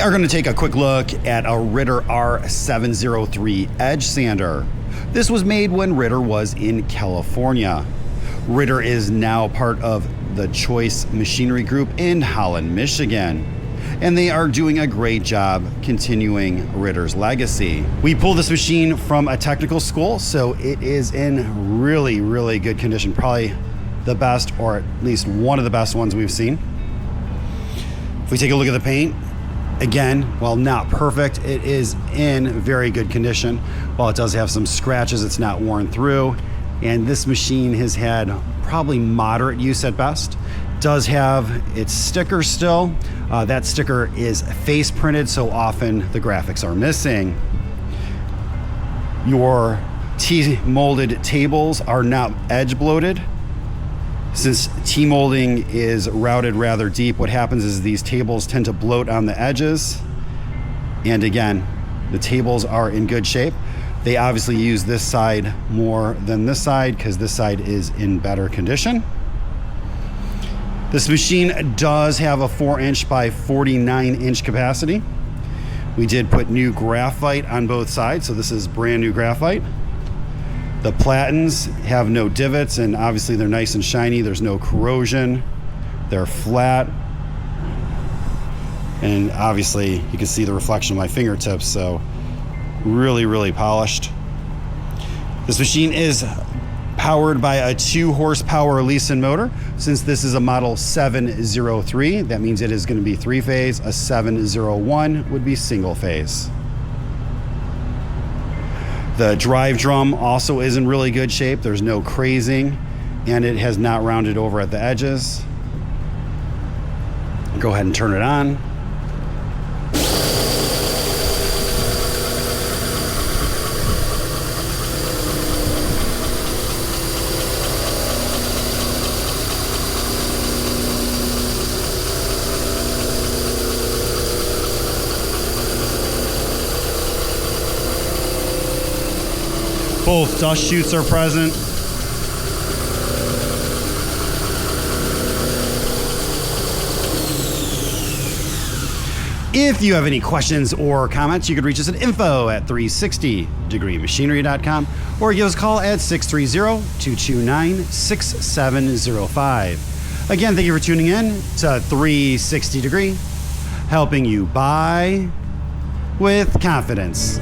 are going to take a quick look at a Ritter R703 edge sander. This was made when Ritter was in California. Ritter is now part of the Choice Machinery Group in Holland, Michigan, and they are doing a great job continuing Ritter's legacy. We pulled this machine from a technical school, so it is in really, really good condition. Probably the best, or at least one of the best ones we've seen. If we take a look at the paint, again, while not perfect, it is in very good condition. While it does have some scratches, it's not worn through. And this machine has had probably moderate use at best. Does have its sticker still. That sticker is face printed, so often the graphics are missing. Your T-molded tables are not edge bloated. Since T-molding is routed rather deep, what happens is these tables tend to bloat on the edges. And again, the tables are in good shape. They obviously use this side more than this side because this side is in better condition. This machine does have a 4-inch by 49-inch capacity. We did put new graphite on both sides, so this is brand new graphite. The platens have no divots, and obviously they're nice and shiny. There's no corrosion. They're flat. And obviously you can see the reflection of my fingertips, so really, really polished. This machine is powered by a 2-horsepower Leeson motor. Since this is a model 703, that means it is going to be 3-phase. A 701 would be single phase. The drive drum also is in really good shape. There's no crazing, and it has not rounded over at the edges. Go ahead and turn it on. Both dust chutes are present. If you have any questions or comments, you could reach us at info@360degreemachinery.com or give us a call at 630-229-6705. Again, thank you for tuning in to 360 Degree, helping you buy with confidence.